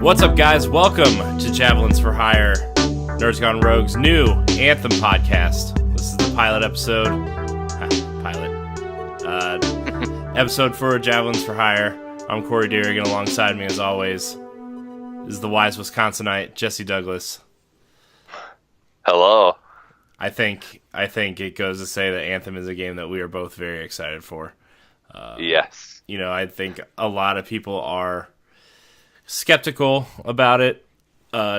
What's up, guys? Welcome to Javelins for Hire, Nerds Gone Rogue's new Anthem podcast. This is the pilot episode. Episode for Javelins for Hire. I'm Corey Deerigan. Alongside me, as always, is the wise Wisconsinite, Jesse Douglas. Hello. I think it goes to say that Anthem is a game that we are both very excited for. Yes. I think a lot of people are skeptical about it,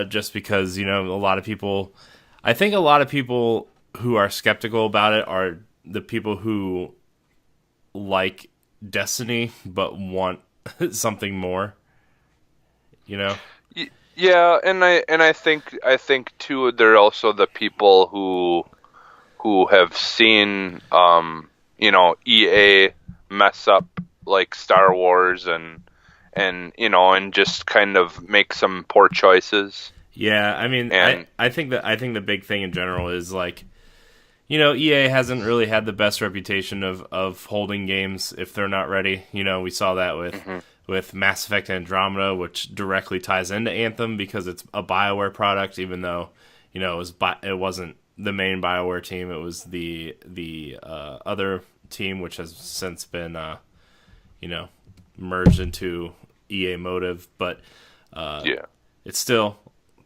just because, a lot of people who are skeptical about it are the people who like Destiny but want something more, Yeah, and I think too, they're also the people who have seen EA mess up like Star Wars and just kind of make some poor choices. Yeah, I mean, I think the big thing in general is like, EA hasn't really had the best reputation of holding games if they're not ready. We saw that with Mass Effect Andromeda, which directly ties into Anthem because it's a BioWare product, even though it wasn't the main BioWare team. It was the other team, which has since been merged into EA Motive, but it's still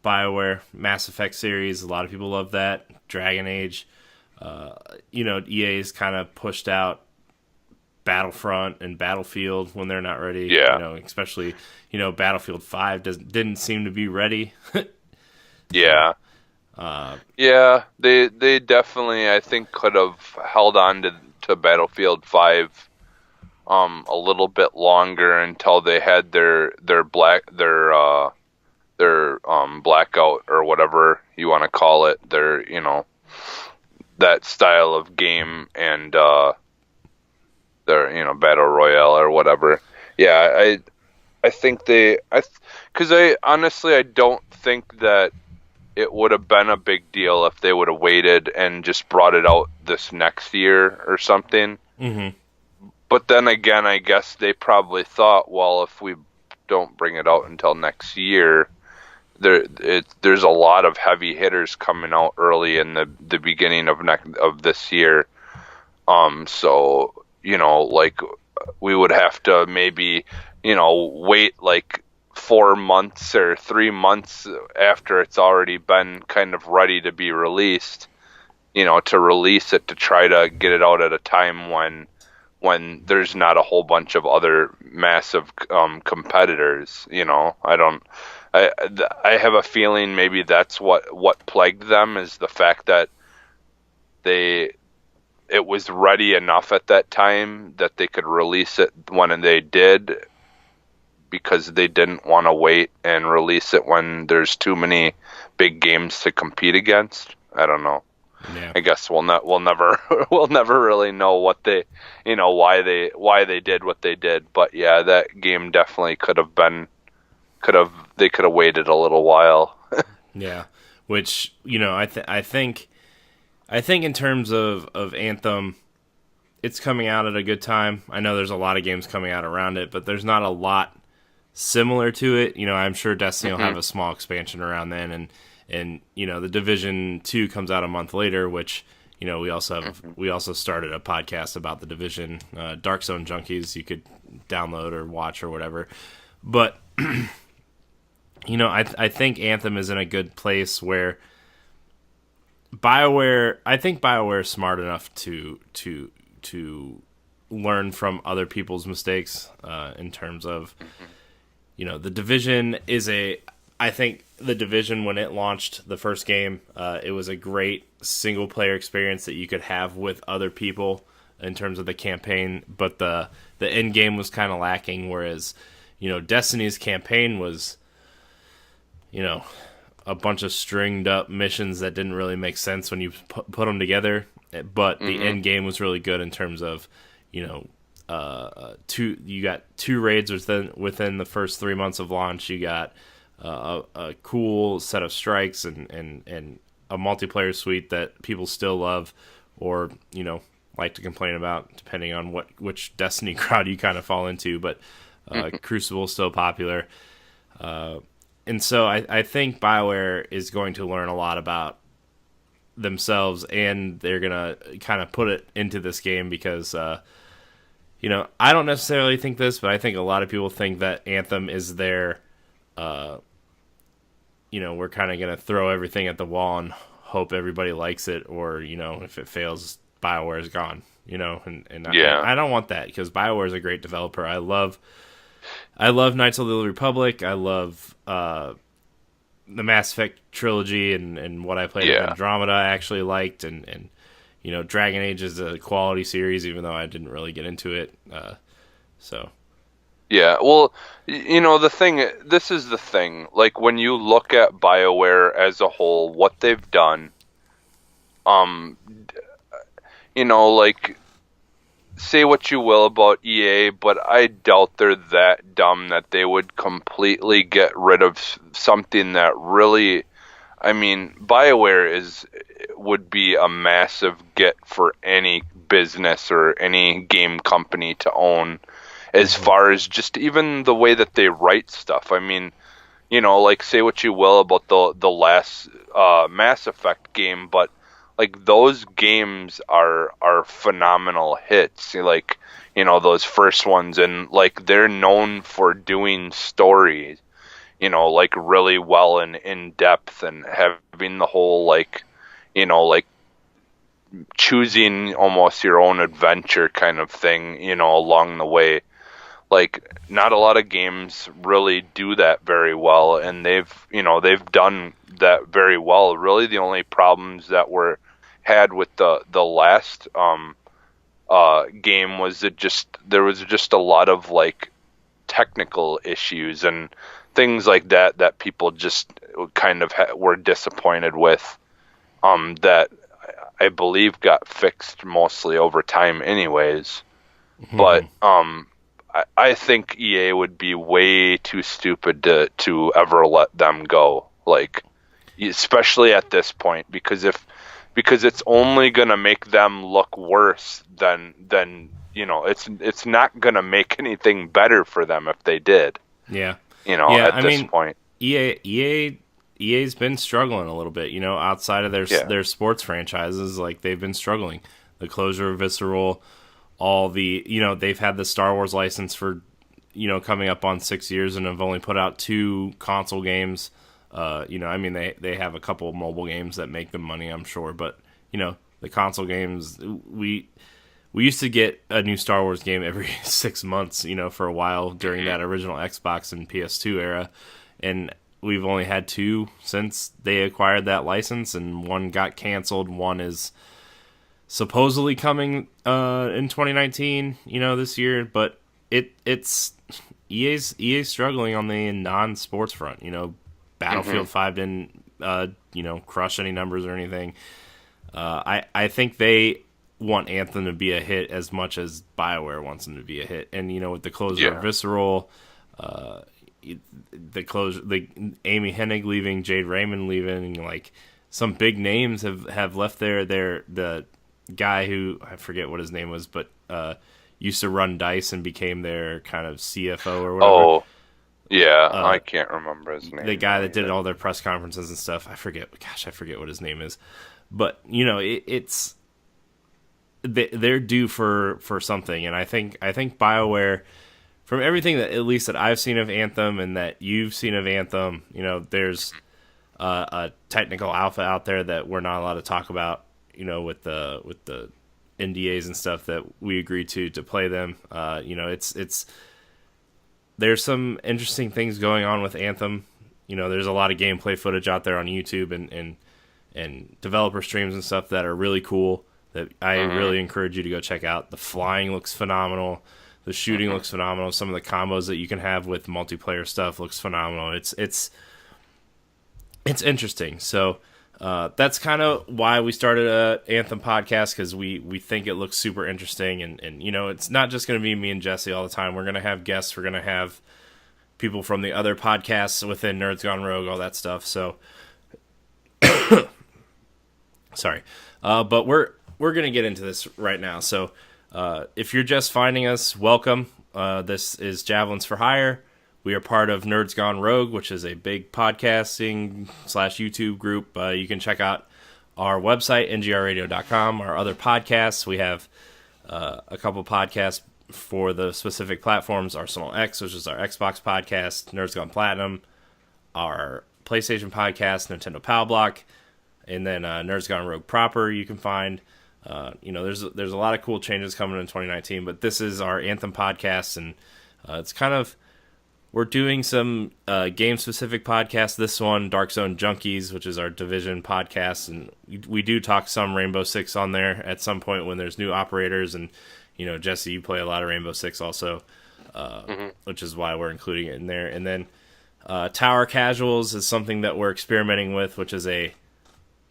BioWare Mass Effect series. A lot of people love that. Dragon Age. EA's kind of pushed out Battlefront and Battlefield when they're not ready. Yeah. Especially, Battlefield 5 didn't seem to be ready. Yeah. They definitely, I think, could have held on to Battlefield 5 a little bit longer until they had their blackout or whatever you want to call it. Their that style of game and their battle royale or whatever. Yeah, I think because I honestly don't think that it would have been a big deal if they would have waited and just brought it out this next year or something. Mm-hmm. But then again, I guess they probably thought, well, if we don't bring it out until next year, there's a lot of heavy hitters coming out early in the beginning of this year. So like we would have to maybe wait like 4 months or 3 months after it's already been kind of ready to be released, to release it, to try to get it out at a time when there's not a whole bunch of other massive competitors. I have a feeling maybe that's what plagued them, is the fact that it was ready enough at that time that they could release it when they did, because they didn't want to wait and release it when there's too many big games to compete against. I don't know. Yeah. I guess we'll never really know what they, why they did what they did. But yeah, that game definitely they could have waited a little while. Yeah, which I think in terms of Anthem, it's coming out at a good time. I know there's a lot of games coming out around it, but there's not a lot similar to it. I'm sure Destiny will have a small expansion around then, and the Division 2 comes out a month later, which we also started a podcast about the Division, Dark Zone Junkies. You could download or watch or whatever, but I think Anthem is in a good place where I think BioWare is smart enough to learn from other people's mistakes, in terms of the Division I think the Division, when it launched the first game, it was a great single player experience that you could have with other people in terms of the campaign, but the end game was kind of lacking, whereas Destiny's campaign was a bunch of stringed up missions that didn't really make sense when you put them together, but the end game was really good in terms of you got 2 raids within the first 3 months of launch. You got a cool set of strikes and a multiplayer suite that people still love, or like to complain about, depending on which Destiny crowd you kind of fall into. But Crucible is still popular. and so I think BioWare is going to learn a lot about themselves, and they're gonna kind of put it into this game because I don't necessarily think this, but I think a lot of people think that Anthem is their we're kind of gonna throw everything at the wall and hope everybody likes it, or if it fails, BioWare is gone. And I don't want that, because BioWare is a great developer. I love Knights of the Old Republic. I love the Mass Effect trilogy, and what I played of Andromeda I actually liked, and Dragon Age is a quality series, even though I didn't really get into it. Yeah, well, this is the thing. Like, when you look at BioWare as a whole, what they've done, like, say what you will about EA, but I doubt they're that dumb that they would completely get rid of something that really, BioWare would be a massive get for any business or any game company to own, as far as just even the way that they write stuff. Like, say what you will about the last Mass Effect game, but like, those games are phenomenal hits. Like, those first ones, and like, they're known for doing stories, like, really well and in depth, and having the whole, like, like, choosing almost your own adventure kind of thing, along the way. Like, not a lot of games really do that very well, and they've done that very well. Really, the only problems that were had with the last game was there was just a lot of, like, technical issues and things like that people just kind of were disappointed with, that I believe got fixed mostly over time anyways. But I think EA would be way too stupid to ever let them go, like, especially at this point, because it's only going to make them look worse than it's not going to make anything better for them if they did. Yeah. At this point. EA's been struggling a little bit, outside of their sports franchises. Like, they've been struggling. The closure of Visceral, all the, they've had the Star Wars license for, coming up on 6 years, and have only put out 2 console games. They have a couple of mobile games that make them money, I'm sure, but the console games, we used to get a new Star Wars game every 6 months, for a while during that original Xbox and PS2 era, and we've only had 2 since they acquired that license, and one got canceled. One is supposedly coming in 2019, this year, but it's EA's struggling on the non-sports front. Battlefield 5 didn't crush any numbers or anything. I think they want Anthem to be a hit as much as BioWare wants them to be a hit. And with the closure of Visceral, Amy Hennig leaving, Jade Raymond leaving, like, some big names have left there. The guy who, I forget what his name was, but used to run DICE and became their kind of CFO or whatever. Oh, yeah, I can't remember his name. The guy that did all their press conferences and stuff. I forget what his name is. But, it's they're due for something, and I think BioWare, from everything that at least that I've seen of Anthem and that you've seen of Anthem, there's a technical alpha out there that we're not allowed to talk about, with the NDAs and stuff that we agreed to play them. It's there's some interesting things going on with Anthem. There's a lot of gameplay footage out there on YouTube and developer streams and stuff that are really cool, that I really encourage you to go check out. The flying looks phenomenal. The shooting looks phenomenal. Some of the combos that you can have with multiplayer stuff looks phenomenal. It's interesting. So that's kind of why we started a Anthem podcast, because we think it looks super interesting, and it's not just going to be me and Jesse all the time. We're going to have guests. We're going to have people from the other podcasts within Nerds Gone Rogue, all that stuff. So sorry, but we're going to get into this right now. So if you're just finding us, welcome. This is Javelins for Hire. We are part of Nerds Gone Rogue, which is a big podcasting / YouTube group. You can check out our website, ngrradio.com, our other podcasts. We have a couple podcasts for the specific platforms, Arsenal X, which is our Xbox podcast, Nerds Gone Platinum, our PlayStation podcast, Nintendo Pal Block, and then Nerds Gone Rogue proper you can find. There's a lot of cool changes coming in 2019, but this is our Anthem podcast, and it's kind of, we're doing some game-specific podcasts. This one, Dark Zone Junkies, which is our Division podcast, and we do talk some Rainbow Six on there at some point when there's new operators, and, Jesse, you play a lot of Rainbow Six also, which is why we're including it in there. And then Tower Casuals is something that we're experimenting with, which is a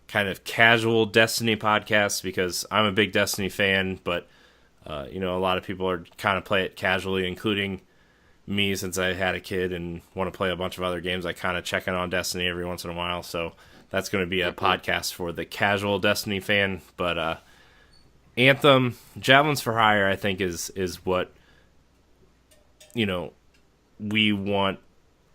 kind of casual Destiny podcast, because I'm a big Destiny fan, but, a lot of people are kind of play it casually, including me, since I had a kid and want to play a bunch of other games. I kind of check in on Destiny every once in a while, so that's going to be a podcast for the casual Destiny fan. But Anthem, Javelins for Hire, I think is what we want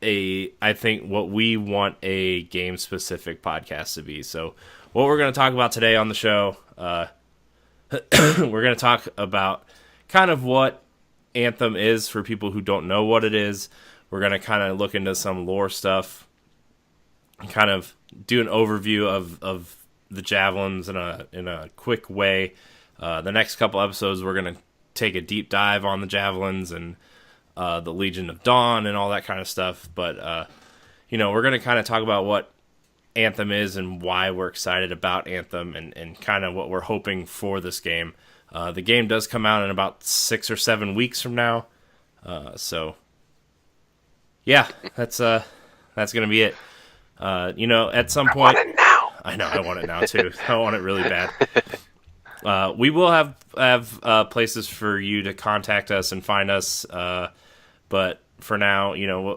what we want a game specific podcast to be. So what we're going to talk about today on the show, we're going to talk about kind of what Anthem is for people who don't know what it is. We're going to kind of look into some lore stuff, kind of do an overview of the Javelins in a quick way. The next couple episodes, we're going to take a deep dive on the Javelins and the Legion of Dawn and all that kind of stuff. But, we're going to kind of talk about what Anthem is and why we're excited about Anthem and kind of what we're hoping for this game. The game does come out in about 6 or 7 weeks from now. So, yeah, that's going to be it. At some point... I want it now. I know, I want it now, too. I want it really bad. We will have places for you to contact us and find us, but for now,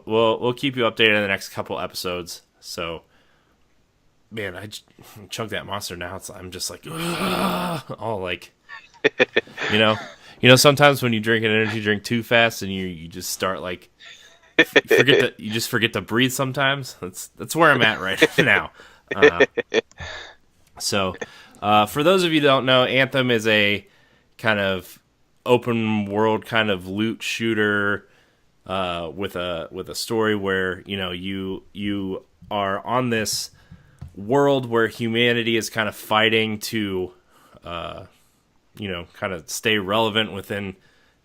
we'll keep you updated in the next couple episodes. So, man, I chugged that monster now. I'm just like, all like, sometimes when you drink an energy drink too fast and you just start like, you just forget to breathe sometimes. That's where I'm at right now. So. For those of you who don't know, Anthem is a kind of open world kind of loot shooter with a story where you are on this world where humanity is kind of fighting to kind of stay relevant within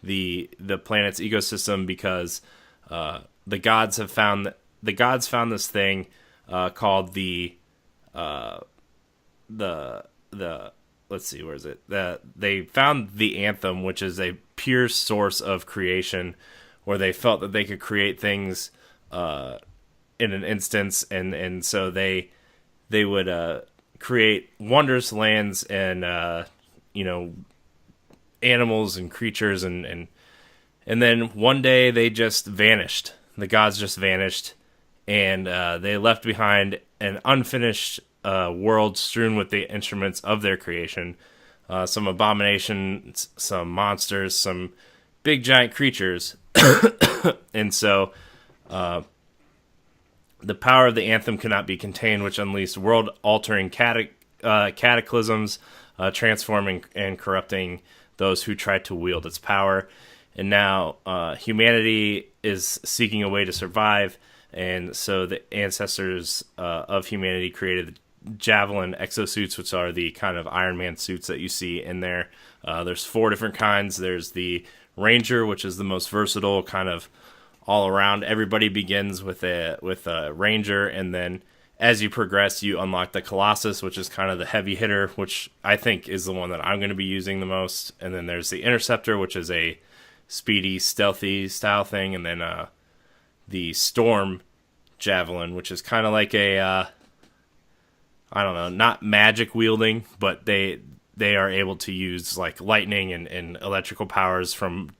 the planet's ecosystem, because the gods found this thing called the let's see, where is it? They found the Anthem, which is a pure source of creation, where they felt that they could create things in an instance, and so they would create wondrous lands and animals and creatures, and then one day they just vanished. The gods just vanished, and they left behind an unfinished world strewn with the instruments of their creation. Some abominations, some monsters, some big giant creatures. And so the power of the Anthem cannot be contained, which unleashed world-altering cataclysms, transforming and corrupting those who tried to wield its power. And now humanity is seeking a way to survive, and so the ancestors of humanity created the Javelin exosuits, which are the kind of Iron Man suits that you see in there. There's 4 different kinds. There's the Ranger, which is the most versatile, kind of all around. Everybody begins with a Ranger, and then as you progress, you unlock the Colossus, which is kind of the heavy hitter, which I think is the one that I'm going to be using the most. And then there's the Interceptor, which is a speedy, stealthy style thing, and then the Storm Javelin, which is kind of like a I don't know, not magic wielding, but they are able to use like lightning and electrical powers from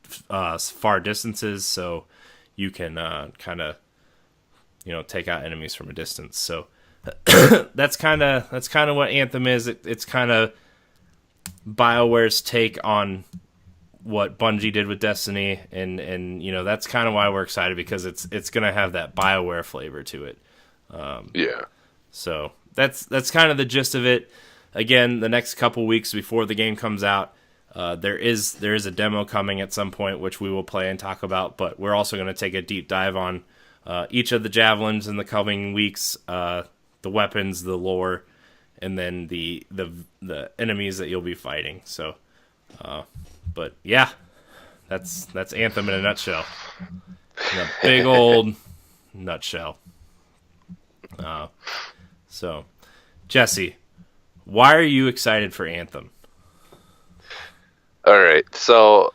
far distances, so you can kind of take out enemies from a distance. So that's kind of what Anthem is. It's kind of BioWare's take on what Bungie did with Destiny, and that's kind of why we're excited, because it's gonna have that BioWare flavor to it. So that's kind of the gist of it. Again, the next couple weeks before the game comes out, there is a demo coming at some point, which we will play and talk about. But we're also going to take a deep dive on each of the Javelins in the coming weeks, the weapons, the lore, and then the enemies that you'll be fighting. So, but yeah, that's Anthem in a nutshell. In a big old nutshell. So, Jesse, why are you excited for Anthem? All right. So,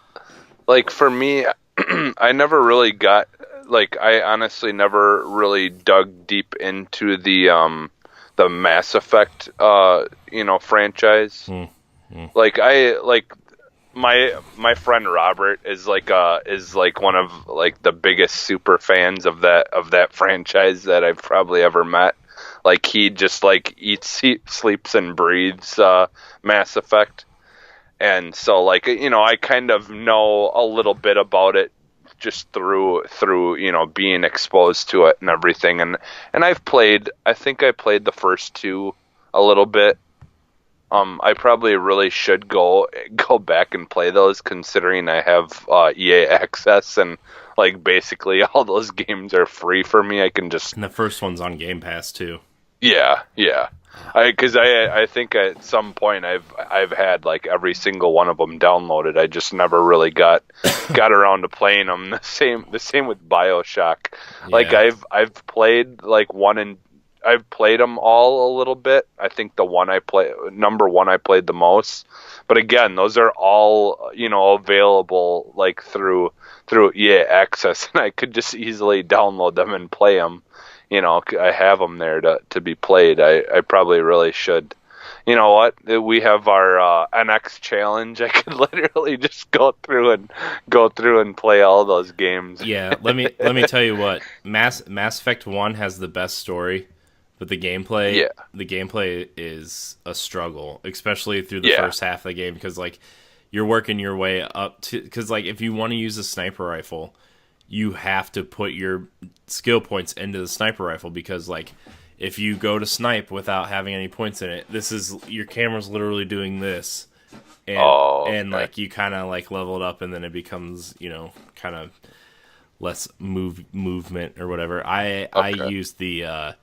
like, for me, I never really got, like, I honestly never really dug deep into the Mass Effect, franchise. Like, my friend Robert is like one of like the biggest super fans of that franchise that I've probably ever met. Like, he just like eats, sleeps, and breathes Mass Effect. And so, like, I kind of know a little bit about it just through being exposed to it and everything. And I think I played the first two a little bit. I probably really should go back and play those, considering I have EA access, and like basically all those games are free for me. I can just... And the first one's on Game Pass too. Yeah. Because I think at some point I've had like every single one of them downloaded. I just never really got around to playing them. The same with BioShock. Yeah. Like I've played like I've played them all a little bit. I think number one I played the most. But again, those are all available like through EA Access, and I could just easily download them and play them. I have them there to be played. I probably really should. You know what? We have our NX challenge. I could literally just go through and play all those games. Yeah, let me tell you what. Mass Effect 1 has the best story, but the gameplay is a struggle, especially through the first half of the game, because like you're working your way up to, because like if you want to use a sniper rifle, you have to put your skill points into the sniper rifle, because like if you go to snipe without having any points in it, your camera's literally doing this, and like you kind of like level it up, and then it becomes kind of less movement or whatever. I used the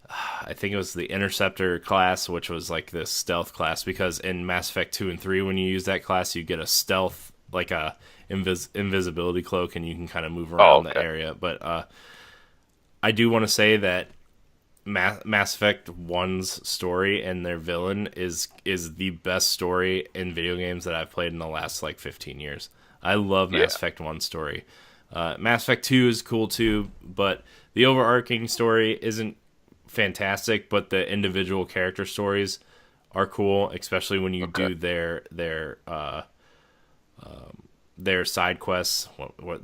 I think it was the Interceptor class, which was like this stealth class, because in Mass Effect 2 and 3, when you use that class, you get a stealth, like a invisibility cloak, and you can kind of move around the area. But I do want to say that Mass Effect 1's story and their villain is the best story in video games that I've played in the last like 15 years. I love Mass Effect 1's story. Mass Effect 2 is cool too, but the overarching story isn't fantastic, but the individual character stories are cool, especially when you do their side quests.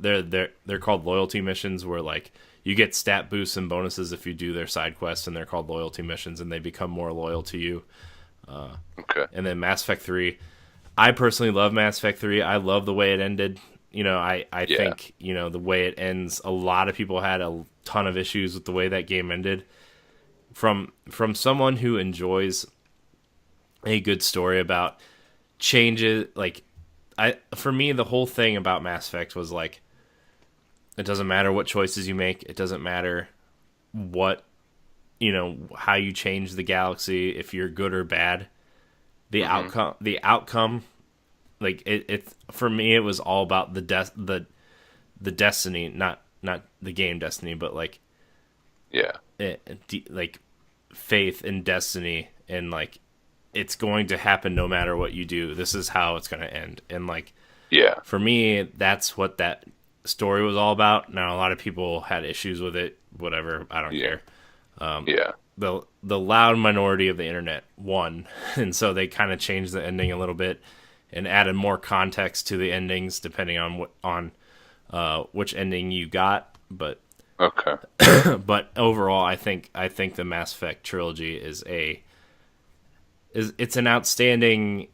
They're called loyalty missions, where like you get stat boosts and bonuses if you do their side quests, and they're called loyalty missions, and they become more loyal to you. And then Mass Effect 3, I personally love Mass Effect 3. I love the way it ended. I think the way it ends, a lot of people had a ton of issues with the way that game ended. From someone who enjoys a good story about changes, like for me, the whole thing about Mass Effect was like, it doesn't matter what choices you make. It doesn't matter what, how you change the galaxy, if you're good or bad. The outcome, like it for me, it was all about the destiny, not the game Destiny, but like, like faith and destiny, and like it's going to happen no matter what you do. This is how it's going to end, and like for me, that's what that story was all about. Now a lot of people had issues with it, whatever, I don't care. The loud minority of the internet won, and so they kind of changed the ending a little bit and added more context to the endings depending on which ending you got. But but overall, I think the Mass Effect trilogy is an outstanding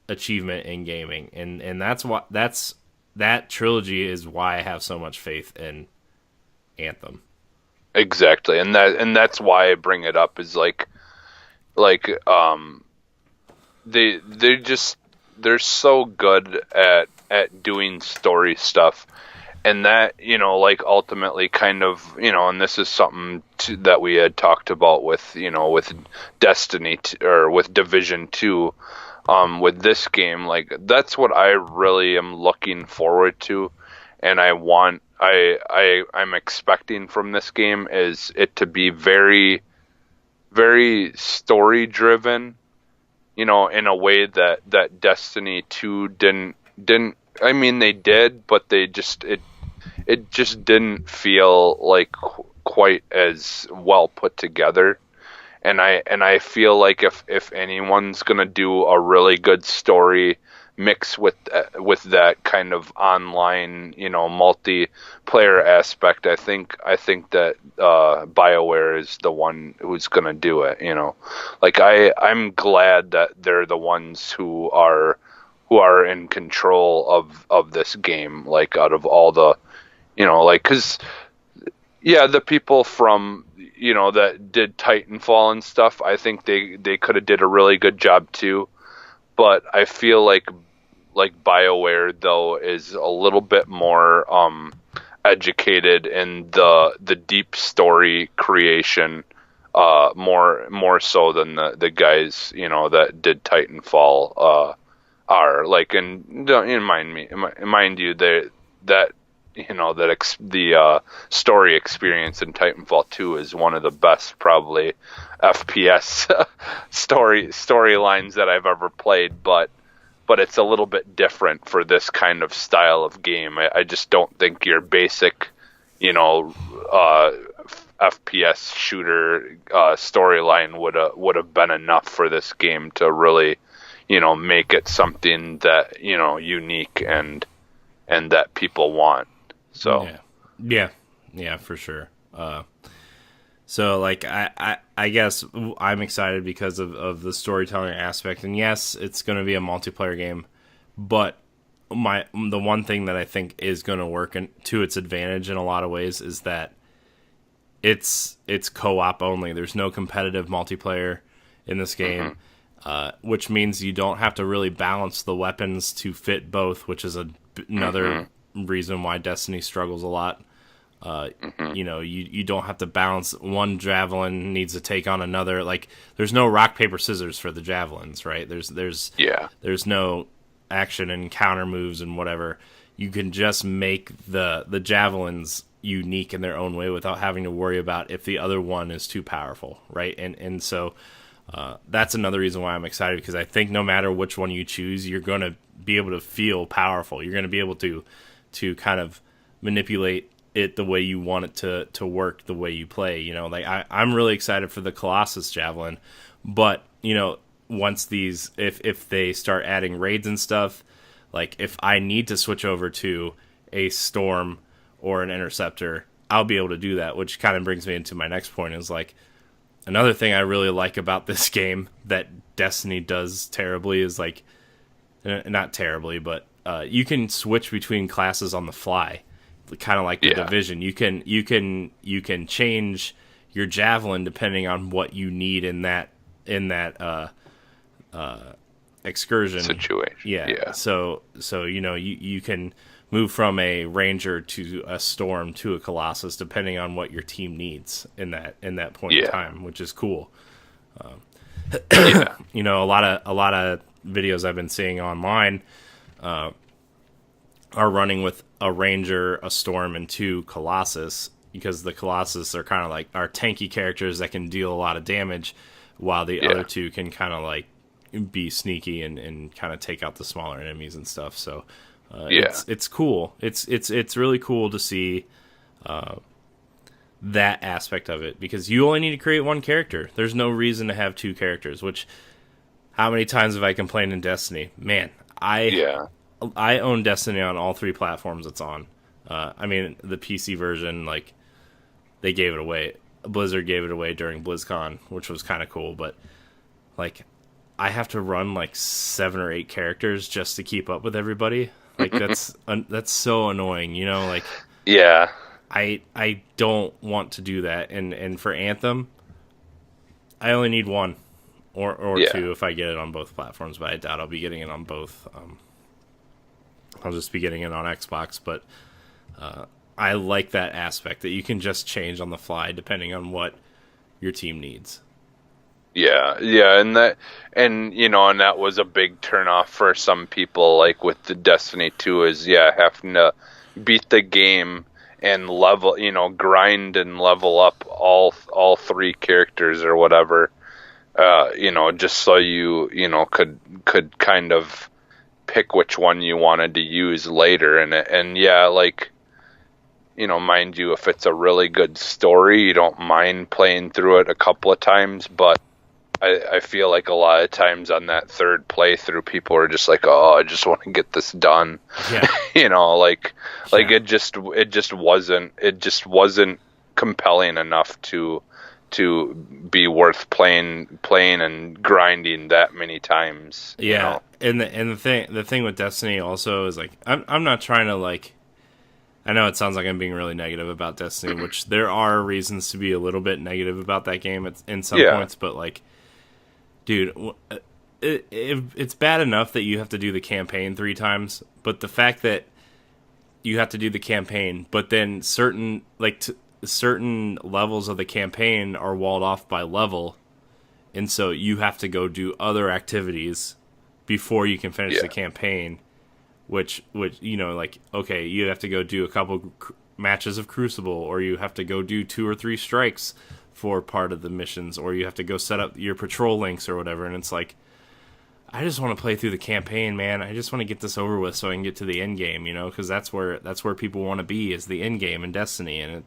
achievement in gaming, and that trilogy is why I have so much faith in Anthem. Exactly, and that's why I bring it up is like they're so good at doing story stuff, and that, like, ultimately kind of, and this is something that we had talked about with, with Destiny or with Division 2, with this game. Like, that's what I really am looking forward to, and I'm expecting from this game is it to be very, very story driven, in a way that Destiny 2 didn't. I mean, they did, but it just didn't feel like quite as well put together. And I feel like if anyone's gonna do a really good story mix with that kind of online, multiplayer aspect, I think that BioWare is the one who's gonna do it. Like, I'm glad that they're the ones who are in control of this game. Like, out of all the, like, because the people from, that did Titanfall and stuff, I think they could have did a really good job too. But I feel like BioWare, though, is a little bit more educated in the deep story creation, more so than the guys, that did Titanfall are. Like, and don't mind you, that the story experience in Titanfall 2 is one of the best, probably, FPS storylines that I've ever played, but it's a little bit different for this kind of style of game. I just don't think your basic, FPS shooter storyline would have been enough for this game to really, make it something that, unique and that people want. So yeah, for sure. So, like, I guess I'm excited because of the storytelling aspect, and yes, it's going to be a multiplayer game, but the one thing that I think is going to work to its advantage in a lot of ways is that it's co-op only. There's no competitive multiplayer in this game, which means you don't have to really balance the weapons to fit both, which is another reason why Destiny struggles a lot. You don't have to balance. One javelin needs to take on another. Like, there's no rock paper scissors for the javelins, right? There's no action and counter moves and whatever. You can just make the javelins unique in their own way without having to worry about if the other one is too powerful, right? And so that's another reason why I'm excited, because I think no matter which one you choose, you're going to be able to feel powerful. You're going to be able to kind of manipulate it the way you want it to work, the way you play. Like, I'm really excited for the Colossus Javelin, but once these, if they start adding raids and stuff, like, if I need to switch over to a Storm or an Interceptor, I'll be able to do that, which kind of brings me into my next point, is like, another thing I really like about this game that Destiny does terribly is, like, not terribly, but you can switch between classes on the fly, kind of like the Division. You can change your javelin depending on what you need in that excursion situation. Yeah. So you can move from a Ranger to a Storm to a Colossus depending on what your team needs in that point in time, which is cool. A lot of videos I've been seeing online are running with a Ranger, a Storm, and 2 Colossus, because the Colossus are kind of like our tanky characters that can deal a lot of damage, while the other 2 can kind of like be sneaky and kind of take out the smaller enemies and stuff. So it's cool. It's really cool to see that aspect of it, because you only need to create one character. There's no reason to have 2 characters, which, how many times have I complained in Destiny? Man, I own Destiny on all 3 platforms it's on. I mean, the PC version, like, they gave it away. Blizzard gave it away during BlizzCon, which was kind of cool. But, like, I have to run like 7 or 8 characters just to keep up with everybody. Like that's so annoying, you know, like Yeah. I don't want to do that. And for Anthem, I only need 1 or 2 if I get it on both platforms, but I doubt I'll be getting it on both. I'll just be getting it on Xbox, but I like that aspect that you can just change on the fly depending on what your team needs. Yeah, and that was a big turnoff for some people, like with the Destiny 2 is having to beat the game and level, grind and level up all 3 characters or whatever. Just so you could kind of pick which one you wanted to use later, mind you, if it's a really good story, you don't mind playing through it a couple of times, but I feel like a lot of times on that third playthrough, people are just like, "Oh, I just want to get this done." Yeah. It just wasn't compelling enough to be worth playing and grinding that many times. Yeah, and the thing with Destiny also is like I'm not trying to like. I know it sounds like I'm being really negative about Destiny, which there are reasons to be a little bit negative about that game in some points, but like, dude, it's bad enough that you have to do the campaign 3 times, but the fact that you have to do the campaign, but then certain levels of the campaign are walled off by level, and so you have to go do other activities before you can finish the campaign. Which okay, you have to go do a couple matches of Crucible, or you have to go do 2 or 3 strikes for part of the missions, or you have to go set up your patrol links or whatever. And it's like, I just want to play through the campaign, man. I just want to get this over with so I can get to the end game, because that's where people want to be, is the end game in Destiny, and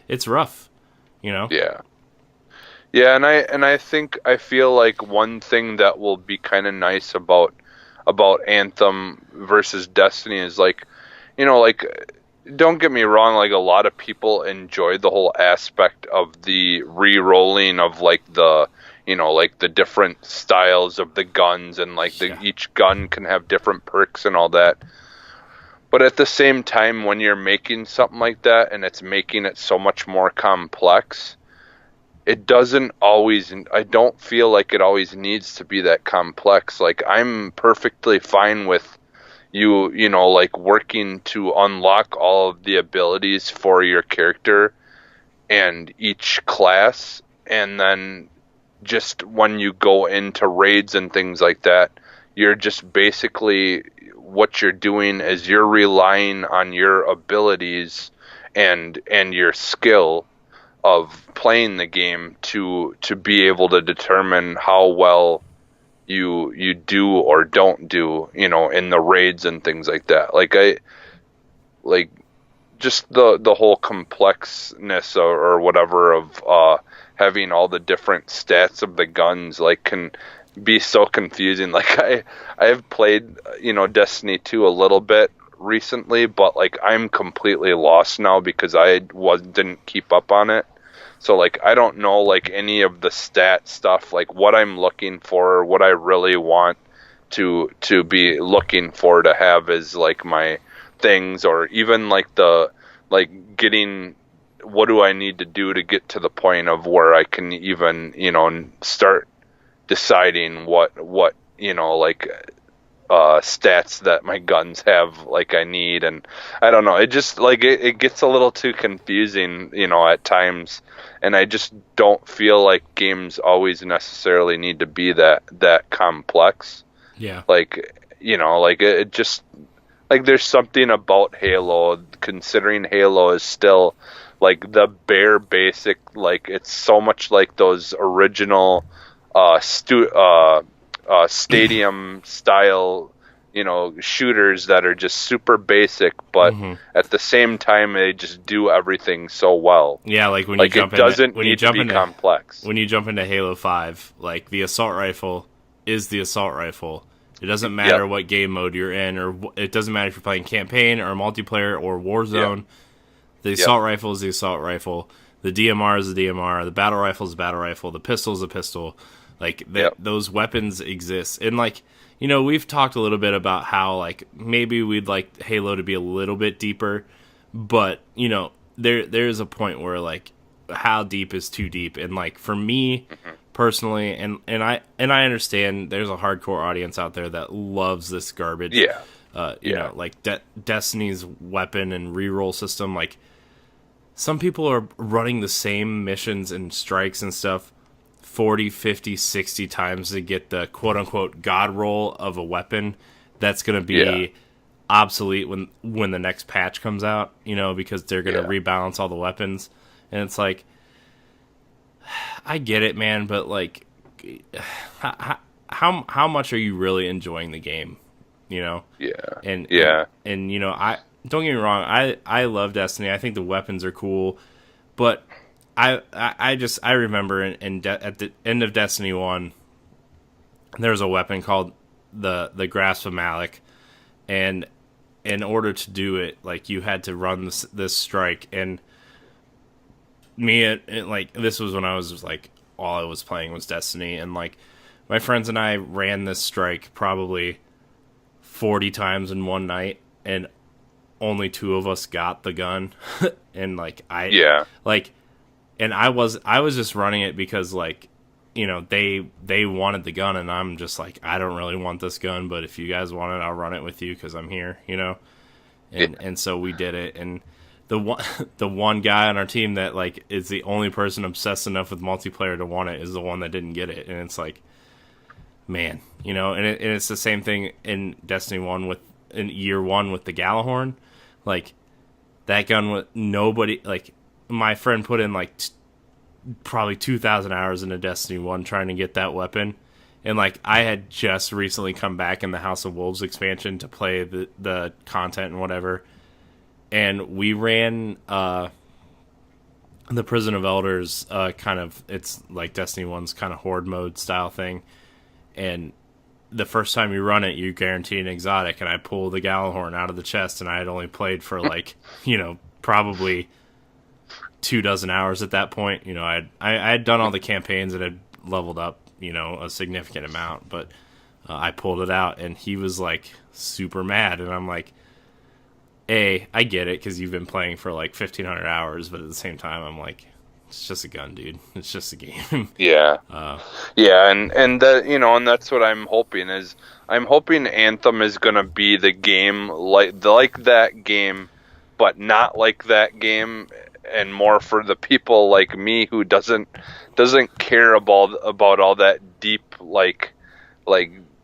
it's rough, Yeah, and I feel like one thing that will be kind of nice about Anthem versus Destiny is don't get me wrong, like a lot of people enjoy the whole aspect of the re-rolling of the different styles of the guns, and each gun can have different perks and all that. But at the same time, when you're making something like that and it's making it so much more complex, it doesn't always, I don't feel like it always needs to be that complex. Like, I'm perfectly fine with you working to unlock all of the abilities for your character and each class, and then just when you go into raids and things like that, you're just basically, what you're doing is you're relying on your abilities and your skill of playing the game to be able to determine how well you do or don't do, in the raids and things like that. Just the whole complexness or whatever of having all the different stats of the guns can be so confusing. I have played Destiny 2 a little bit recently, but I'm completely lost now because I didn't keep up on it. So I don't know any of the stat stuff, what I'm looking for, what I really want to be looking for to have is my things, or even getting, what do I need to do to get to the point of where I can even start deciding what stats that my guns have I need. And I don't know, it just it gets a little too confusing at times, and I just don't feel like games always necessarily need to be that complex. It just there's something about Halo, considering Halo is still the bare basic, it's so much like those original stadium style shooters that are just super basic, but at the same time they just do everything so well. Yeah, when you jump it doesn't need to be complex. When you jump into Halo 5, the assault rifle is the assault rifle. It doesn't matter what game mode you're in, or it doesn't matter if you're playing campaign or multiplayer or Warzone. The assault rifle is the assault rifle. The DMR is the DMR. The battle rifle is the battle rifle. The pistol is the pistol. Like those weapons exist, and like we've talked a little bit about how like maybe we'd like Halo to be a little bit deeper, but there's a point where like how deep is too deep, and like for me personally, and I understand there's a hardcore audience out there that loves this garbage. You know, like Destiny's weapon and reroll system. Like some people are running the same missions and strikes and stuff 40, 50, 60 times to get the quote unquote god roll of a weapon that's going to be obsolete when the next patch comes out, because they're going to rebalance all the weapons. And it's like, I get it, man, but like, how much are you really enjoying the game? And I don't get me wrong, I love Destiny. I think the weapons are cool, but I remember at the end of Destiny 1, there was a weapon called the Grasp of Malak, and in order to do it, like you had to run this strike, and like this was when I was like all I was playing was Destiny, and like my friends and I ran this strike probably 40 times in one night, and only 2 of us got the gun, and like and I was just running it because like they wanted the gun, and I'm just like, I don't really want this gun, but if you guys want it, I'll run it with you because I'm here, and so we did it. And the one guy on our team that like is the only person obsessed enough with multiplayer to want it is the one that didn't get it, and it's like, man, and it's the same thing in Destiny 1 in year 1 with the Galahorn. Like that gun with nobody, like my friend put in like probably 2,000 hours into Destiny 1 trying to get that weapon, and like I had just recently come back in the House of Wolves expansion to play the content and whatever, and we ran the Prison of Elders kind of, it's like Destiny 1's kind of horde mode style thing, and the first time you run it, you guarantee an exotic, and I pull the Galahorn out of the chest, and I had only played for like, probably 24 hours at that point. I had done all the campaigns and had leveled up, a significant amount, but I pulled it out, and he was like super mad, and I'm like, I get it, because you've been playing for like 1,500 hours, but at the same time, I'm like, it's just a gun, dude. It's just a game. And that, and that's what I'm hoping is, I'm hoping Anthem is gonna be the game like that game, but not like that game, and more for the people like me who doesn't care about all that deep like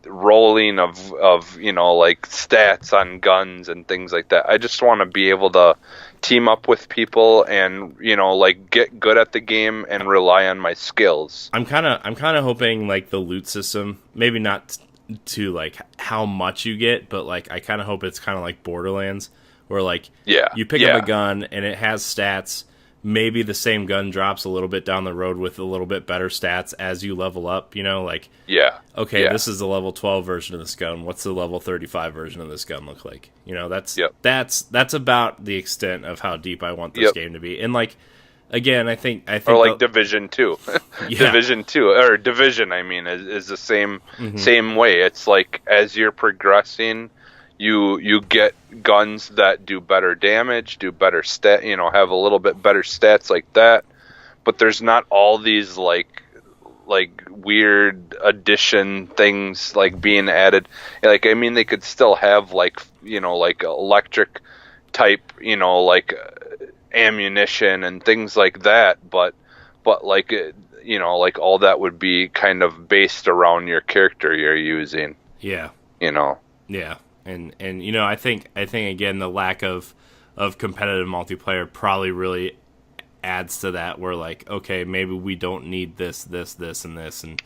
rolling of like stats on guns and things like that. I just want to be able to team up with people and like get good at the game and rely on my skills. I'm kind of hoping like the loot system, maybe not to like how much you get, but like I kind of hope it's kind of like Borderlands, where like you pick up a gun and it has stats. Maybe the same gun drops a little bit down the road with a little bit better stats as you level up, this is the level 12 version of this gun. What's the level 35 version of this gun look like? That's about the extent of how deep I want this game to be. And like, again, I think or like Division 2. Division 2 or Division, I mean, is the same way. It's like as you're progressing, you get guns that do better damage, do better have a little bit better stats like that. But there's not all these like weird addition things like being added. Like, I mean, they could still have like electric type, like ammunition and things like that. But like, like all that would be kind of based around your character you're using. Yeah. Yeah. And I think again the lack of competitive multiplayer probably really adds to that, where like, okay, maybe we don't need this and this, and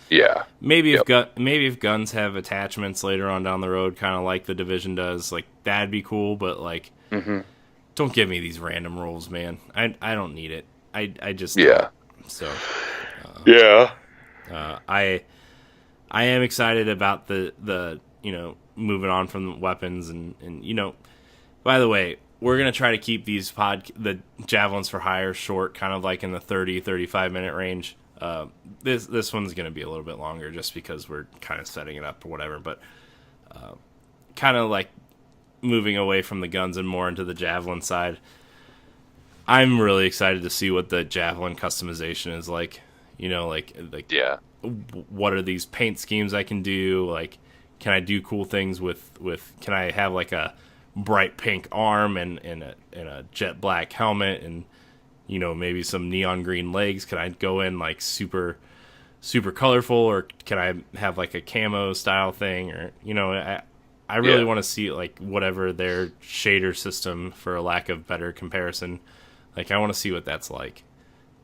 maybe if guns have attachments later on down the road, kind of like the Division does, like that'd be cool, but like don't give me these random rolls, man. I don't need it. I just don't. So I am excited about the moving on from the weapons, and by the way, we're going to try to keep the Javelins for Hire short, kind of like in the 30-35 minute range. This one's going to be a little bit longer just because we're kind of setting it up or whatever. But kind of like moving away from the guns and more into the Javelin side. I'm really excited to see what the Javelin customization is like. Yeah. What are these paint schemes I can do? Like, can I do cool things with can I have like a bright pink arm and a jet black helmet and maybe some neon green legs? Can I go in like super colorful, or can I have like a camo style thing? Or I really want to see like whatever their shader system, for a lack of better comparison. Like, I want to see what that's like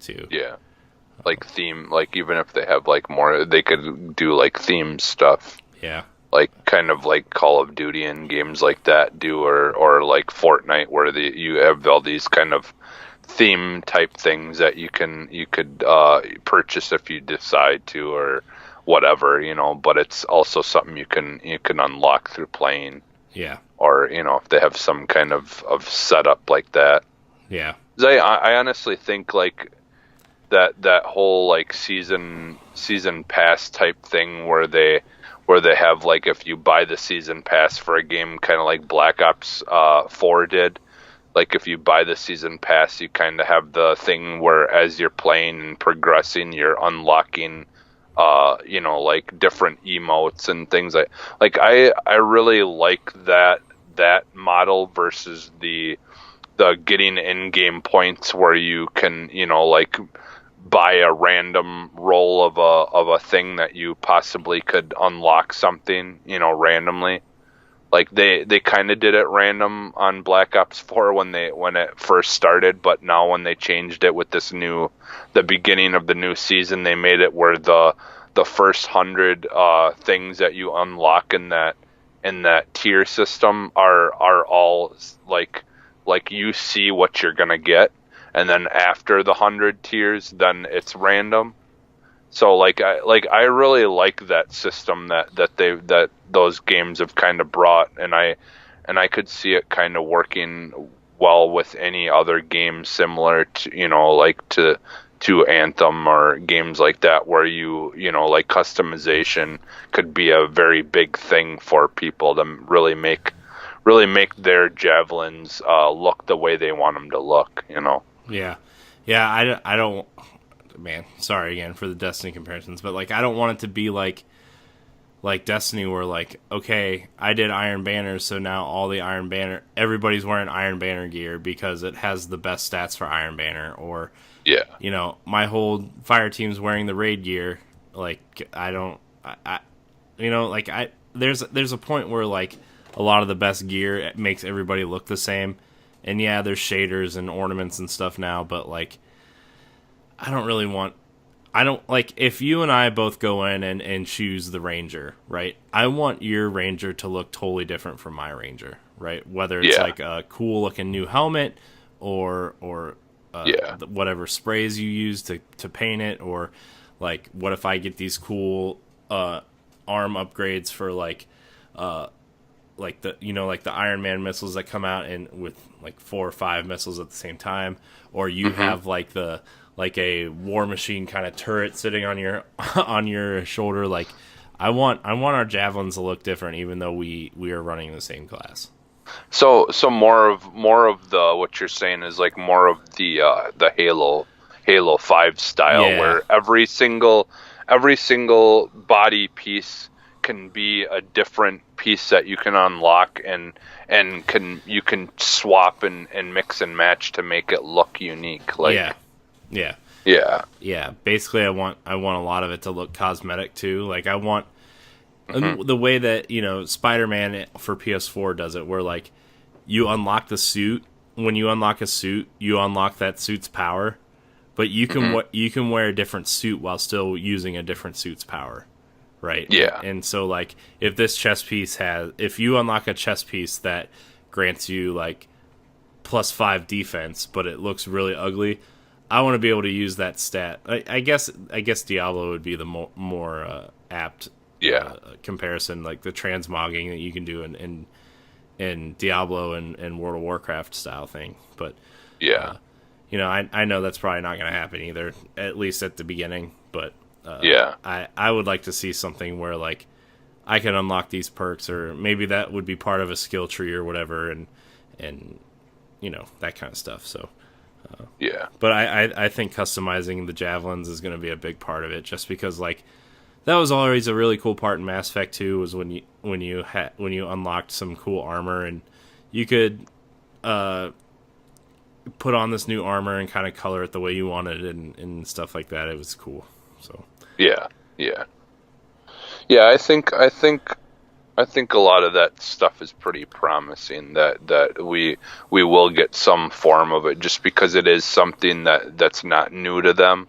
too. Yeah. Like theme, like even if they have like more, they could do like theme stuff. Yeah. Like kind of like Call of Duty and games like that do, or like Fortnite, where you have all these kind of theme type things that you could purchase if you decide to, or whatever, but it's also something you can unlock through playing. Yeah. Or if they have some kind of setup like that. Yeah. I honestly think like that whole like season pass type thing where they have like, if you buy the season pass for a game, kind of like Black Ops 4 did. Like if you buy the season pass, you kind of have the thing where as you're playing and progressing, you're unlocking, like different emotes and things like I really like that model versus the getting in-game points where you can, like buy a random roll of a thing that you possibly could unlock something, randomly. Like they kind of did it random on Black Ops 4 when it first started, but now when they changed it with the beginning of the new season, they made it where the first 100 things that you unlock in that tier system are all like you see what you're gonna get, and then after the 100 tiers, then it's random. So I really like that system that those games have kind of brought, and I could see it kind of working well with any other game similar to to Anthem or games like that, where like customization could be a very big thing for people to really make their Javelins look the way they want them to look. Yeah. I don't. Man, sorry again for the Destiny comparisons, but like I don't want it to be like Destiny, where like, okay, I did Iron Banner, so now all the Iron Banner, everybody's wearing Iron Banner gear because it has the best stats for Iron Banner, or my whole fire team's wearing the raid gear. Like there's a point where like a lot of the best gear makes everybody look the same, and yeah, there's shaders and ornaments and stuff now, but like I don't like, if you and I both go in and choose the Ranger, right? I want your Ranger to look totally different from my Ranger, right? Whether it's like a cool looking new helmet or whatever sprays you use to paint it, or like what if I get these cool arm upgrades for like the Iron Man missiles that come out and with like 4 or 5 missiles at the same time, or you have like a war machine kind of turret sitting on your shoulder. Like I want our Javelins to look different, even though we are running the same class. So more of the, what you're saying is like more of the Halo 5 style, where every single body piece can be a different piece that you can unlock and you can swap and mix and match to make it look unique. Like Basically, I want a lot of it to look cosmetic too. Like I want the way that Spider-Man for PS4 does it, where like you unlock the suit. When you unlock a suit, you unlock that suit's power, but you can you can wear a different suit while still using a different suit's power, right? Yeah. And so like if you unlock a chest piece that grants you like +5 defense, but it looks really ugly, I want to be able to use that stat. I guess Diablo would be the more apt comparison, like the transmogging that you can do in Diablo and World of Warcraft style thing. But I know that's probably not going to happen either, at least at the beginning. But Yeah. I would like to see something where like I can unlock these perks, or maybe that would be part of a skill tree or whatever, and that kind of stuff. So Yeah. but I think customizing the javelins is going to be a big part of it, just because like that was always a really cool part in Mass Effect 2 was when you unlocked some cool armor, and you could put on this new armor and kind of color it the way you wanted and stuff like that. It was cool. So Yeah. I think a lot of that stuff is pretty promising. That we will get some form of it, just because it is something that's not new to them.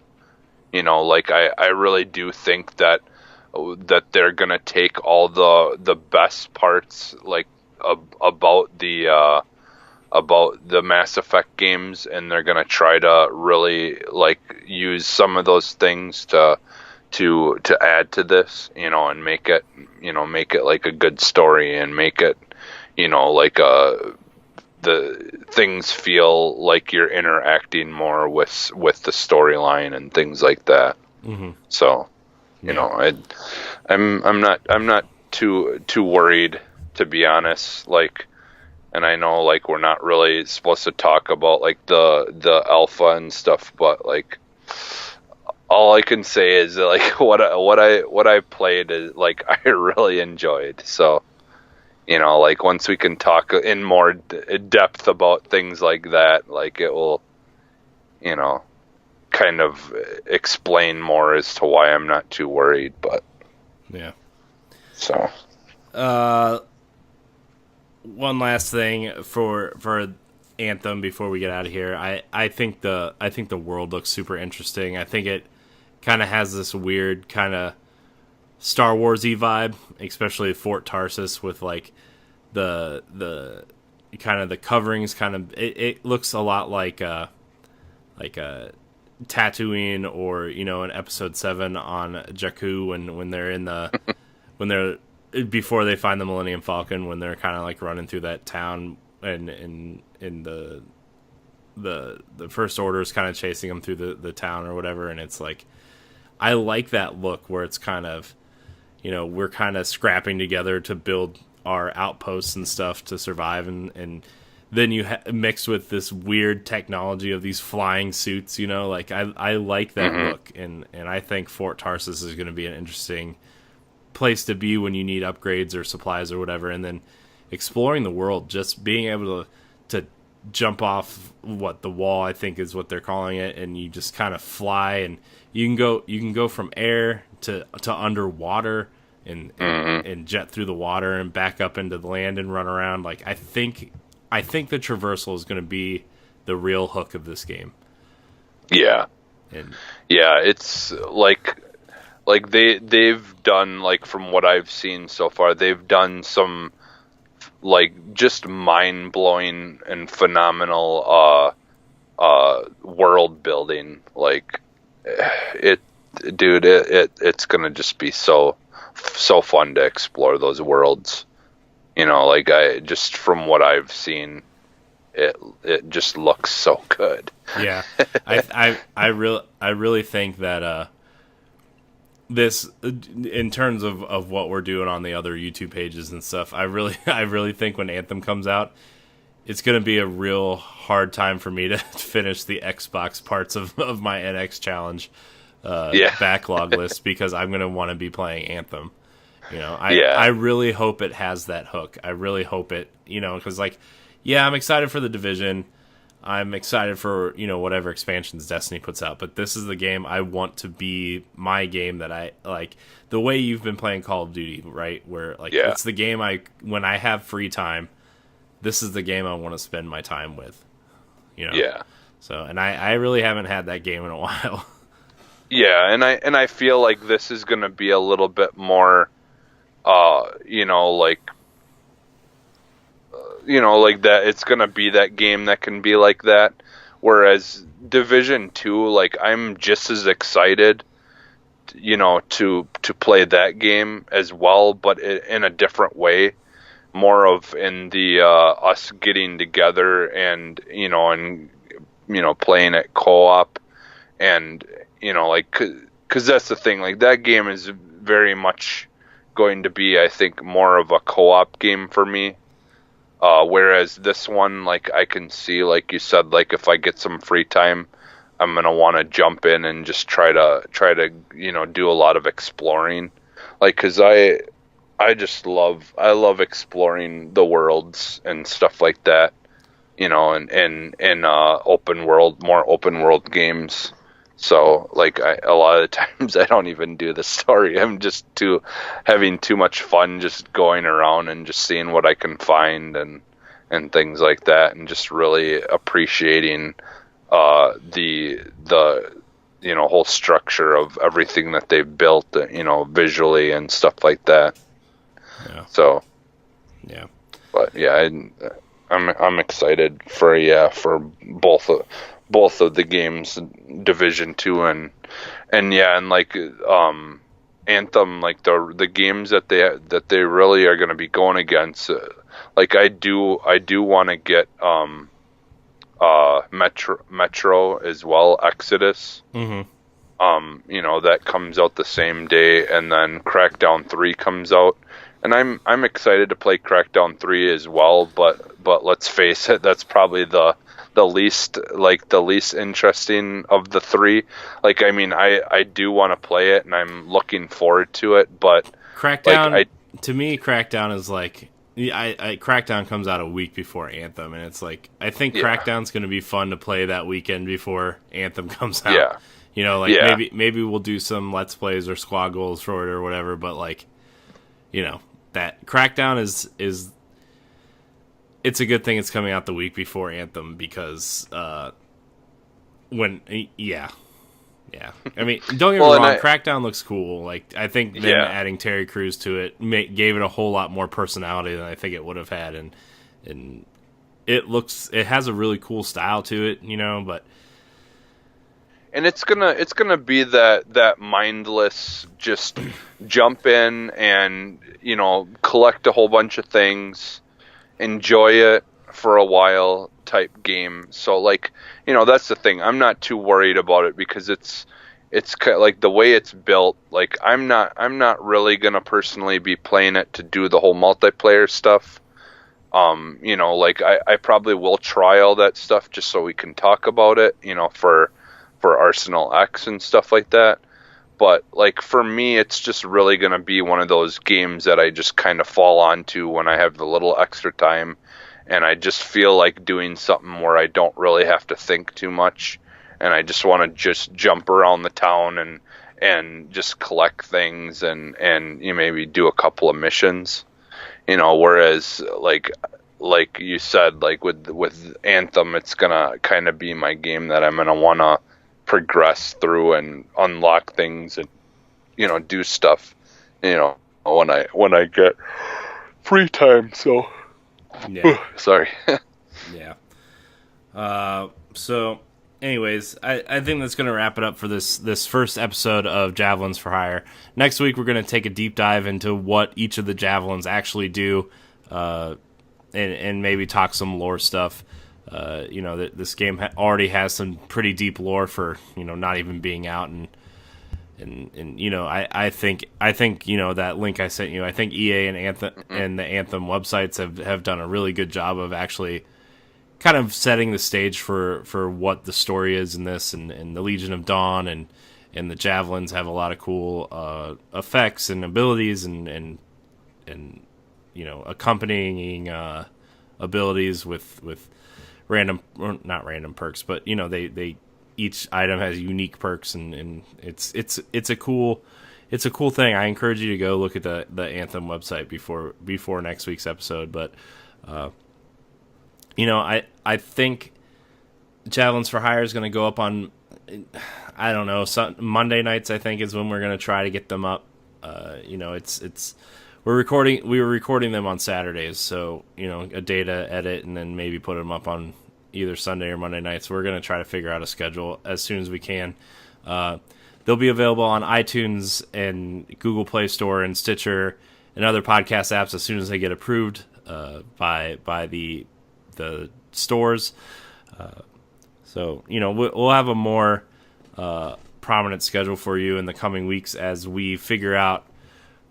Like I really do think that they're gonna take all the best parts, like about the Mass Effect games, and they're gonna try to really like use some of those things to add to this, and make it like a good story, and make it, like the things feel like you're interacting more with the storyline and things like that. mm-hmm. So, I'm not too worried, to be honest. Like, and I know like we're not really supposed to talk about like the alpha and stuff, but like all I can say is like what I played is like I really enjoyed. So, like once we can talk in more depth about things like that, like it will, kind of explain more as to why I'm not too worried. But yeah. So, one last thing for Anthem before we get out of here. I think the world looks super interesting. I think it kind of has this weird kind of Star Wars-y vibe, especially Fort Tarsis with like the kind of the coverings. Kind of it looks a lot like a Tatooine, or in Episode 7 on Jakku when they're in the when they're before they find the Millennium Falcon, when they're kind of like running through that town, and in the First Order is kind of chasing them through the town or whatever, and it's like I like that look where it's kind of we're kind of scrapping together to build our outposts and stuff to survive, and then you mix with this weird technology of these flying suits, like I like that look, and I think Fort Tarsis is going to be an interesting place to be when you need upgrades or supplies or whatever, and then exploring the world, just being able to jump off the wall, I think is what they're calling it, and you just kind of fly, and you can go from air to underwater and jet through the water and back up into the land and run around. Like I think the traversal is going to be the real hook of this game. Yeah. And yeah, it's like they've done, like from what I've seen so far, they've done some like just mind-blowing and phenomenal world building. Like it's going to just be so fun to explore those worlds. Like I just, from what I've seen, it just looks so good. Yeah, I really think that this, in terms of what we're doing on the other YouTube pages and stuff, I really think when Anthem comes out, it's going to be a real hard time for me to finish the Xbox parts of my NX challenge backlog list, because I'm going to want to be playing Anthem. I really hope it has that hook. I really hope it, because I'm excited for The Division. I'm excited for, whatever expansions Destiny puts out, but this is the game I want to be my game that I like, the way you've been playing Call of Duty, right? Where it's the game when I have free time, this is the game I want to spend my time with, Yeah. So, and I really haven't had that game in a while. Yeah. And I feel like this is going to be a little bit more, like that. It's gonna be that game that can be like that. Whereas Division 2, like I'm just as excited, to play that game as well, but in a different way. More of in the us getting together and playing it co-op, and like, because that's the thing, like that game is very much going to be, I think, more of a co-op game for me. Whereas this one, like, I can see, like you said, like if I get some free time, I'm gonna want to jump in and just try to do a lot of exploring, like, because I just love exploring the worlds and stuff like that, and more open world games. So, like, a lot of the times I don't even do the story. I'm just having too much fun just going around and just seeing what I can find and things like that, and just really appreciating the whole structure of everything that they've built, visually and stuff like that. Yeah. So, yeah. But yeah, I'm excited for both of the games, Division 2 and like Anthem, like the games that they really are going to be going against. Like I do want to get Metro as well, Exodus. Mm-hmm. That comes out the same day, and then Crackdown 3 comes out. And I'm excited to play Crackdown 3 as well, but let's face it, that's probably the least interesting of the three. Like, I mean, I do want to play it, and I'm looking forward to it, but Crackdown, to me, Crackdown is like, Crackdown comes out a week before Anthem, and it's like, I think Crackdown's going to be fun to play that weekend before Anthem comes out. Yeah. Maybe we'll do some Let's Plays or squad goals for it or whatever, but like, that Crackdown is it's a good thing it's coming out the week before Anthem, because I mean, don't get me wrong, Crackdown looks cool. Like, I think them adding Terry Crews to it gave it a whole lot more personality than I think it would have had, and it has a really cool style to it, but. And it's gonna be that mindless, just jump in and collect a whole bunch of things, enjoy it for a while type game. So, like, that's the thing. I'm not too worried about it, because it's kind of like the way it's built. Like, I'm not really gonna personally be playing it to do the whole multiplayer stuff. Like I probably will try all that stuff just so we can talk about it. For Arsenal X and stuff like that. But, like, for me, it's just really going to be one of those games that I just kind of fall onto when I have a little extra time, and I just feel like doing something where I don't really have to think too much, and I just want to just jump around the town and just collect things and maybe do a couple of missions. Whereas, like you said, like with Anthem, it's going to kind of be my game that I'm going to want to progress through and unlock things and do stuff when I get free time. So sorry. So anyways, I think that's going to wrap it up for this first episode of Javelins for Hire. Next week we're going to take a deep dive into what each of the Javelins actually do, and maybe talk some lore stuff. This game already has some pretty deep lore for not even being out, and I think that link I sent you, I think EA and Anthem and the Anthem websites have done a really good job of actually kind of setting the stage for what the story is in this, and the Legion of Dawn and the Javelins have a lot of cool effects and abilities and accompanying abilities with not random perks, but they each item has unique perks, and it's a cool thing. I encourage you to go look at the Anthem website before next week's episode. But I think Javelins for Hire is going to go up on, I don't know, Monday nights. I think is when we're going to try to get them up. We were recording them on Saturdays, so a day to edit and then maybe put them up on either Sunday or Monday nights. So we're going to try to figure out a schedule as soon as we can. They'll be available on iTunes and Google Play Store and Stitcher and other podcast apps as soon as they get approved by the stores. So, we'll have a more prominent schedule for you in the coming weeks as we figure out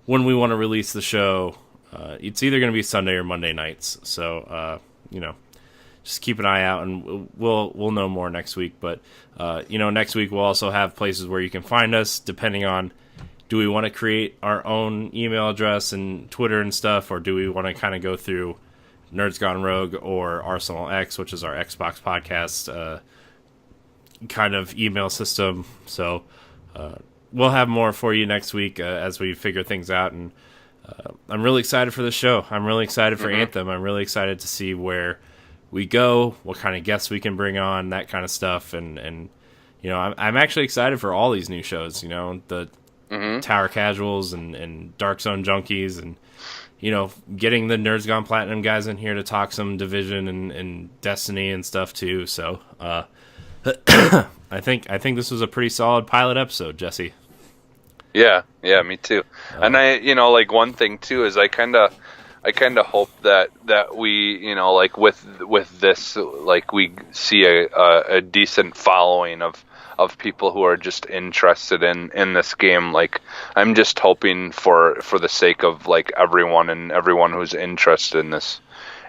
when we want to release the show. It's either going to be Sunday or Monday nights. So, just keep an eye out, and we'll know more next week. But, next week we'll also have places where you can find us, depending on, do we want to create our own email address and Twitter and stuff, or do we want to kind of go through Nerds Gone Rogue or Arsenal X, which is our Xbox podcast kind of email system. So we'll have more for you next week as we figure things out. And I'm really excited for the show. I'm really excited for Anthem. I'm really excited to see where we go, what kind of guests we can bring on, that kind of stuff. And I'm actually excited for all these new shows, the Tower Casuals and Dark Zone Junkies, and getting the Nerds Gone Platinum guys in here to talk some Division and Destiny and stuff too. So I think this was a pretty solid pilot episode, Jesse. Yeah, me too. And I, one thing too is I kind of hope that we, with this, we see a decent following of people who are just interested in this game. I'm just hoping for the sake of everyone who's interested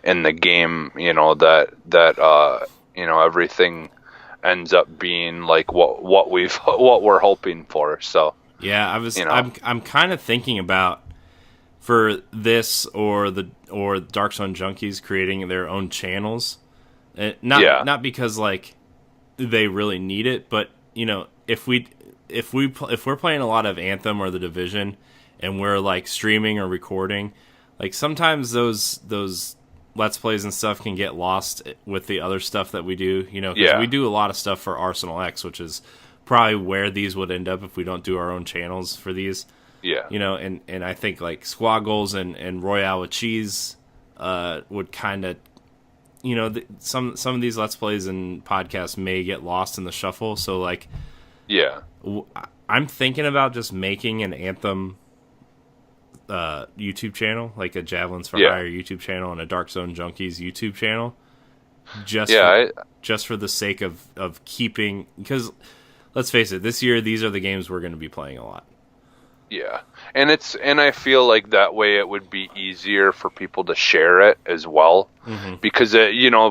in the game, that everything ends up being what we're hoping for. So yeah, I'm kind of thinking about, for this or Dark Zone Junkies creating their own channels, not because they really need it, but if we're playing a lot of Anthem or the Division and we're streaming or recording, sometimes those Let's Plays and stuff can get lost with the other stuff that we do, 'cause we do a lot of stuff for Arsenal X, which is probably where these would end up if we don't do our own channels for these. Yeah. And I think Squad Goals and Royale with Cheese would kind of, some of these Let's Plays and podcasts may get lost in the shuffle. So I'm thinking about just making an Anthem YouTube channel, like a Javelins for Hire YouTube channel and a Dark Zone Junkies YouTube channel, just for the sake of keeping, because let's face it, this year these are the games we're going to be playing a lot. Yeah, and I feel like that way it would be easier for people to share it as well, because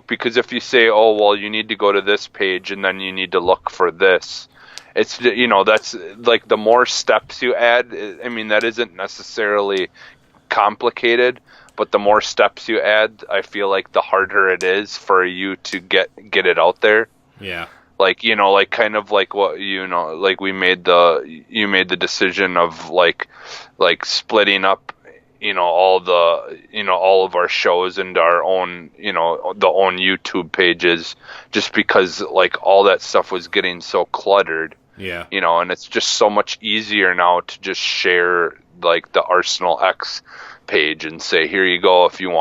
because if you say, oh well, you need to go to this page and then you need to look for this, it's that's the more steps you add. I mean, that isn't necessarily complicated, but the more steps you add, I feel like the harder it is for you to get it out there. we Yeah. made the decision of splitting up, all of our shows into our own, the own YouTube pages, just because all that stuff was getting so cluttered. Yeah. And it's just so much easier now to just share the Arsenal X page and say, here you go. If you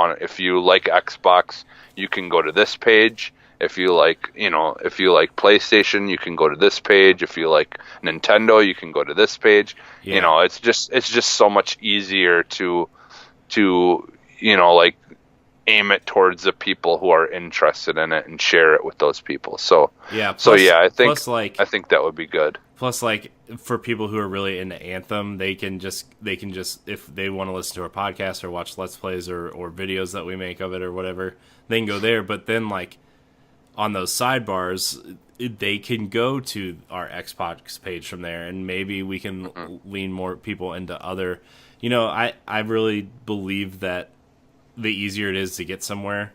like Xbox, you can go to this page. If you like PlayStation, you can go to this page. If you like Nintendo, you can go to this page. Yeah. It's just so much easier to aim it towards the people who are interested in it and share it with those people. So yeah. I think that would be good. Plus, for people who are really into Anthem, they can just if they want to listen to our podcast or watch Let's Plays or videos that we make of it or whatever, they can go there. But then on those sidebars, they can go to our Xbox page from there, and maybe we can lean more people into other. I really believe that the easier it is to get somewhere,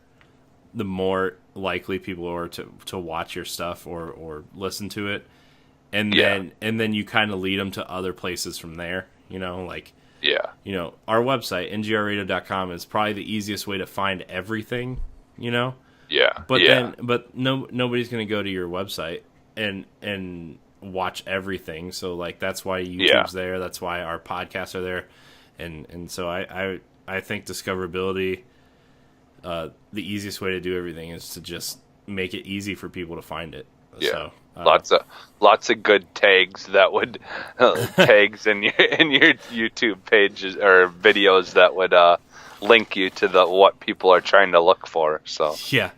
the more likely people are to watch your stuff or listen to it, and then you kind of lead them to other places from there. Our website ngrradio.com is probably the easiest way to find everything. But nobody's going to go to your website and watch everything. So that's why YouTube's there. That's why our podcasts are there. And so I think discoverability, the easiest way to do everything is to just make it easy for people to find it. Yeah. So, lots of good tags that would tags in your YouTube pages or videos that would link you to what people are trying to look for. So yeah.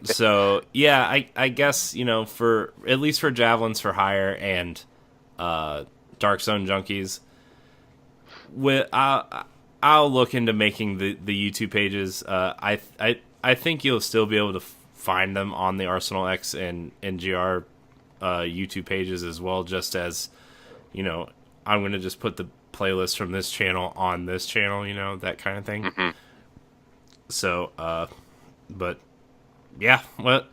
So yeah, I guess, you know, for at least for Javelins for Hire and Dark Zone Junkies, I'll look into making the YouTube pages. I think you'll still be able to find them on the Arsenal X and NGR YouTube pages as well. Just as, you know, I'm gonna just put the playlist from this channel on this channel, you know, that kind of thing. Mm-hmm. So, but yeah, well,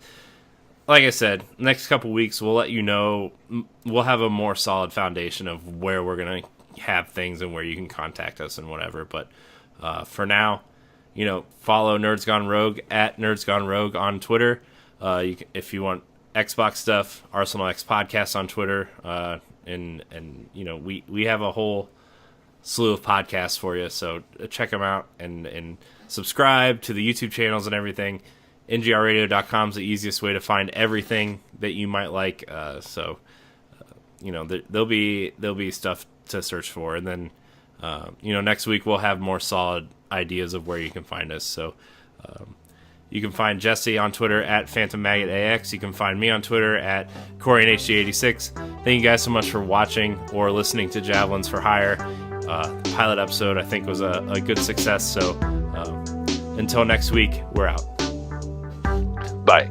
like I said, next couple weeks we'll let you know. We'll have a more solid foundation of where we're gonna have things and where you can contact us and whatever. But for now, you know, follow Nerds Gone Rogue at Nerds Gone Rogue on Twitter. If you want Xbox stuff, Arsenal X Podcast on Twitter, and you know, we have a whole slew of podcasts for you, so check them out and subscribe to the YouTube channels and everything. NGRradio.com is the easiest way to find everything that you might like. You know, there'll be stuff to search for, and then you know, next week we'll have more solid ideas of where you can find us. So you can find Jesse on Twitter at PhantomMaggotAX. You can find me on Twitter at CoreyNHG86. Thank you guys so much for watching or listening to Javelins for Hire. Pilot episode, I think, was a good success. So until next week, we're out. Bye.